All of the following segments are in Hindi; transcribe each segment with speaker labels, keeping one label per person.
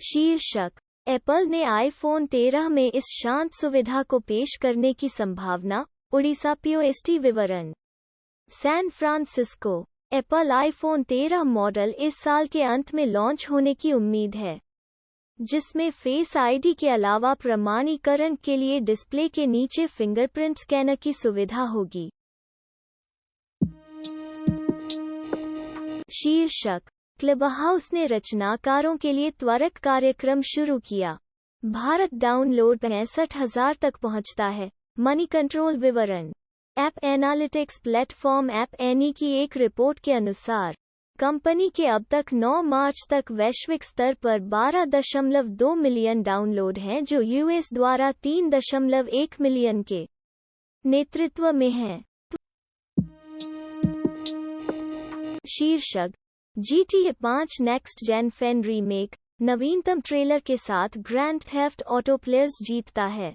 Speaker 1: शीर्षक: एप्पल ने आईफोन 13 में इस शांत सुविधा को पेश करने की संभावना, उड़ीसा पीओएसटी विवरण। San Francisco: Apple iPhone 13 model इस साल के अंत में लॉन्च होने की उम्मीद है, जिसमें फेस आईडी के अलावा प्रमाणीकरण के लिए डिस्प्ले के नीचे फिंगरप्रिंट स्कैनर की सुविधा होगी। शीर्षक: क्लबहाउस ने रचनाकारों के लिए त्वरित कार्यक्रम शुरू किया। भारत डाउनलोड 65,000 तक पहुंचता है। मनी कंट्रोल विवरण। App analytics platform app any की एक रिपोर्ट के अनुसार कंपनी के अब तक 9 मार्च तक वैश्विक स्तर पर 12.2 मिलियन डाउनलोड हैं, जो यूएस द्वारा 3.1 मिलियन के नेतृत्व में हैं। शीर्षक: GTA 5 next gen fan remake, नवीनतम ट्रेलर के साथ ग्रैंड थेफ्ट ऑटो प्लेयर्स जीतता है।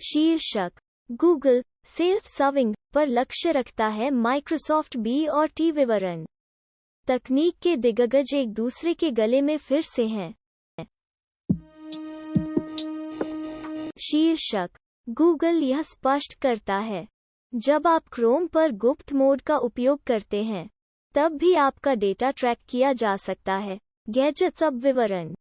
Speaker 1: शीर्षक: गूगल सेल्फ सर्विंग पर लक्ष्य रखता है माइक्रोसॉफ्ट बी और टी विवरण। तकनीक के दिग्गज एक दूसरे के गले में फिर से हैं। शीर्षक: गूगल यह स्पष्ट करता है, जब आप क्रोम पर गुप्त मोड का उपयोग करते हैं, तब भी आपका डेटा ट्रैक किया जा सकता है। गैजेट्स अब विवरण।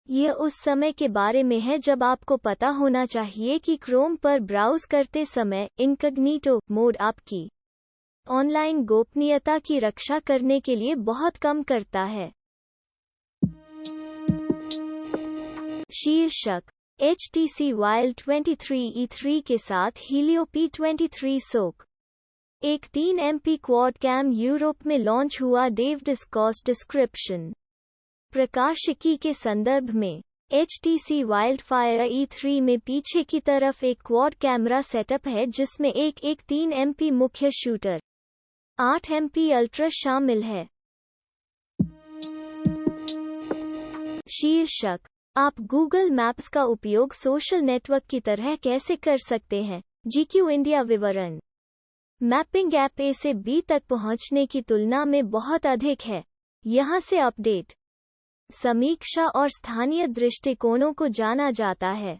Speaker 1: यह उस समय के बारे में है जब आपको पता होना चाहिए कि क्रोम पर ब्राउज करते समय इनकॉग्निटो मोड आपकी ऑनलाइन गोपनीयता की रक्षा करने के लिए बहुत कम करता है। शीर्षक: HTC Wild 23E3 के साथ Helio P23 SoC। एक 3 MP क्वाड कैम यूरोप में लॉन्च हुआ। डेव डिस्कॉस डिस्क्रिप्शन। प्रकाशिकी के संदर्भ में, HTC Wildfire E3 में पीछे की तरफ एक क्वाड कैमरा सेटअप है जिसमें एक 3 MP मुख्य शूटर, 8 MP अल्ट्रा शामिल है। शीर्षक: आप गूगल मैप्स का उपयोग सोशल नेटवर्क की तरह कैसे कर सकते हैं। GQ इंडिया विवरण। मैपिंग ऐप ए से बी तक पहुंचने की तुलना में बहुत अधिक है। यहां से अपडेट, समीक्षा और स्थानीय दृष्टिकोणों को जाना जाता है।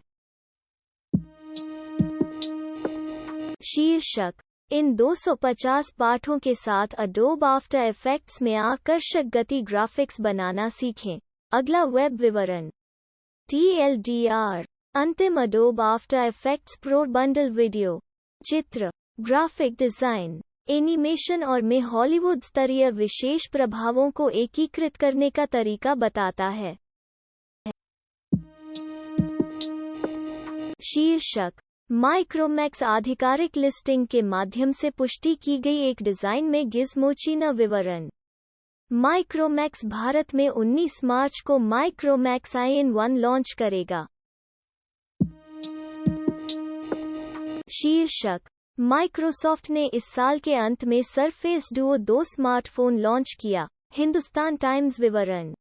Speaker 1: शीर्षक: इन 250 पाठों के साथ अडोब आफ्टर इफेक्ट्स में आकर्षक गति ग्राफिक्स बनाना सीखें। अगला वेब विवरण। TLDR अंतिम Adobe after effects pro bundle video, चित्र, ग्राफिक डिजाइन, एनिमेशन और में हॉलीवुड स्तरीय विशेष प्रभावों को एकीकृत करने का तरीका बताता है। शीर्षक: माइक्रोमैक्स आधिकारिक लिस्टिंग के माध्यम से पुष्टि की गई एक डिजाइन में गिज़मोचिना विवरण। माइक्रोमैक्स भारत में 19 मार्च को माइक्रोमैक्स IN1 लॉन्च करेगा। शीर्षक: माइक्रोसॉफ्ट ने इस साल के अंत में सरफेस डुओ 2 स्मार्टफोन लॉन्च किया। हिंदुस्तान टाइम्स विवरण।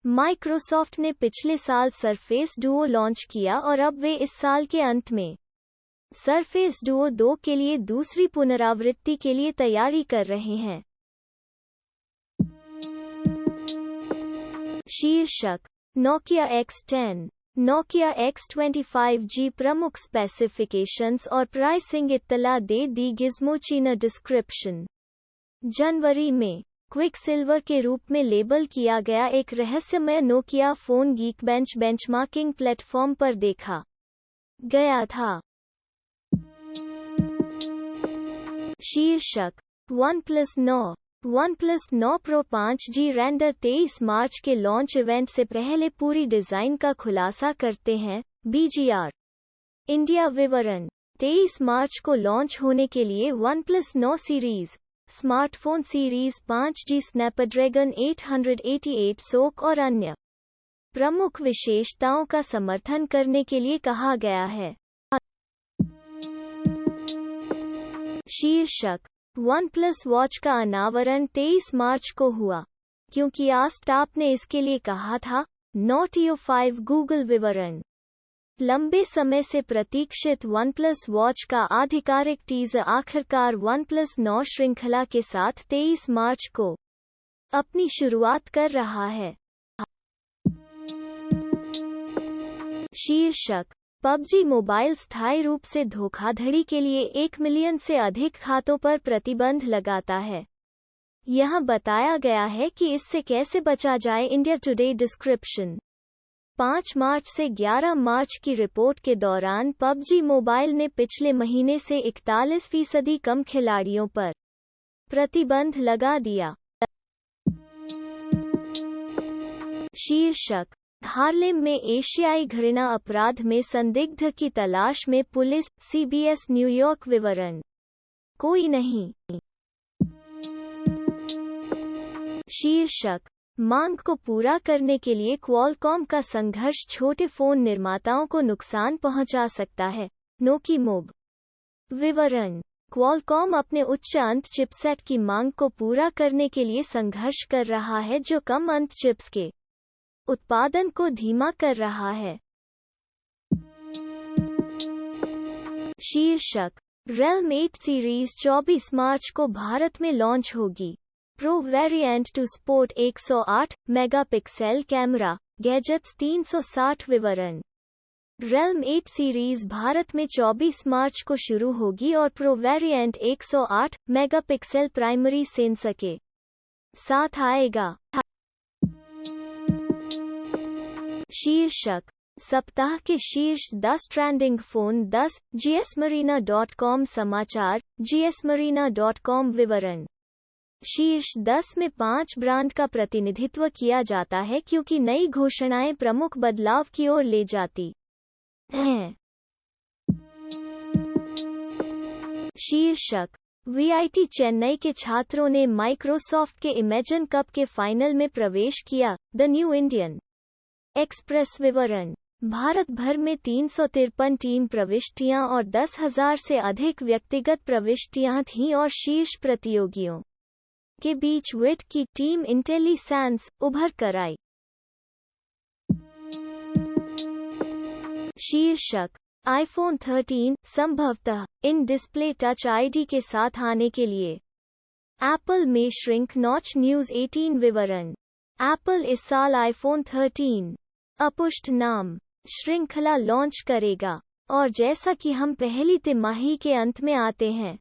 Speaker 1: माइक्रोसॉफ्ट ने पिछले साल सरफेस डुओ लॉन्च किया और अब वे इस साल के अंत में सरफेस डुओ 2 के लिए दूसरी पुनरावृत्ति के लिए तैयारी कर रहे हैं। शीर्षक: नोकिया X10, नोकिया X25G प्रमुख स्पेसिफिकेशंस और प्राइसिंग इत्तला दे दी गिज़मोचिना डिस्क्रिप्शन। जनवरी में क्विक सिल्वर के रूप में लेबल किया गया एक रहस्यमय Nokia phone Geekbench benchmarking platform पर देखा गया था। शीर्षक: OnePlus 9 Pro 5G रेंडर 23 मार्च के लॉन्च इवेंट से पहले पूरी डिजाइन का खुलासा करते हैं। BGR इंडिया विवरण। 23 मार्च को लॉन्च होने के लिए OnePlus 9 series smartphone series 5G Snapdragon 888 SoC और अन्य प्रमुख विशेषताओं का समर्थन करने के लिए कहा गया है। शीर्षक: OnePlus वॉच का अनावरण 23 मार्च को हुआ, क्योंकि आस्टाप ने इसके लिए कहा था। Note EO5 गूगल विवरण। लंबे समय से प्रतीक्षित OnePlus वॉच का आधिकारिक टीजर आखिरकार OnePlus 9 श्रृंखला के साथ 23 मार्च को अपनी शुरुआत कर रहा है। शीर्षक: पबजी मोबाइल स्थायी रूप से धोखाधड़ी के लिए 1 मिलियन से अधिक खातों पर प्रतिबंध लगाता है। यह बताया गया है कि इससे कैसे बचा जाए। इंडिया टुडे डिस्क्रिप्शन: 5 मार्च से 11 मार्च की रिपोर्ट के दौरान पबजी मोबाइल ने पिछले महीने से 41% कम खिलाड़ियों पर प्रतिबंध लगा दिया। शीर्षक: हार्लेम में एशियाई घृणा अपराध में संदिग्ध की तलाश में पुलिस। CBS न्यूयॉर्क विवरण: कोई नहीं। शीर्षक: मांग को पूरा करने के लिए क्वालकॉम का संघर्ष छोटे फोन निर्माताओं को नुकसान पहुंचा सकता है। नोकीमोब विवरण: क्वालकॉम अपने उच्च अंत चिपसेट की मांग को पूरा करने के लिए संघर्ष कर रहा है, जो कम अंत चिप्स के उत्पादन को धीमा कर रहा है। शीर्षक: Realme 8 सीरीज 24 मार्च को भारत में लॉन्च होगी। Pro variant to sport 108 megapixel camera, gadgets 360 विवरण: Realme 8 सीरीज भारत में 24 मार्च को शुरू होगी और pro variant 108 megapixel primary sensor के साथ आएगा। शीर्षक: सप्ताह के शीर्ष 10 ट्रेंडिंग फोन 10। gsmarina.com समाचार। gsmarina.com विवरण: शीर्ष 10 में 5 ब्रांड का प्रतिनिधित्व किया जाता है क्योंकि नई घोषणाएं प्रमुख बदलाव की ओर ले जाती हैं। शीर्षक: VIT चेन्नई के छात्रों ने माइक्रोसॉफ्ट के इमेजिन कप के फाइनल में प्रवेश किया। द न्यू इंडियन एक्सप्रेस विवरण: भारत भर में 353 टीम प्रविष्टियां और 10,000 से अधिक व्यक्तिगत प्रविष्टियां थीं और शीर्ष प्रतियोगियों के बीच विट की टीम इंटेलिसेंस उभर कर आई। शीर्षक: आईफोन 13 संभवतः इन डिस्प्ले टच आईडी के साथ आने के लिए एप्पल में श्रिंक नॉच। न्यूज 18 विवरण: एप्पल इस साल आईफोन 13 अपुष्ट नाम श्रृंखला लॉन्च करेगा और जैसा कि हम पहली तिमाही के अंत में आते हैं,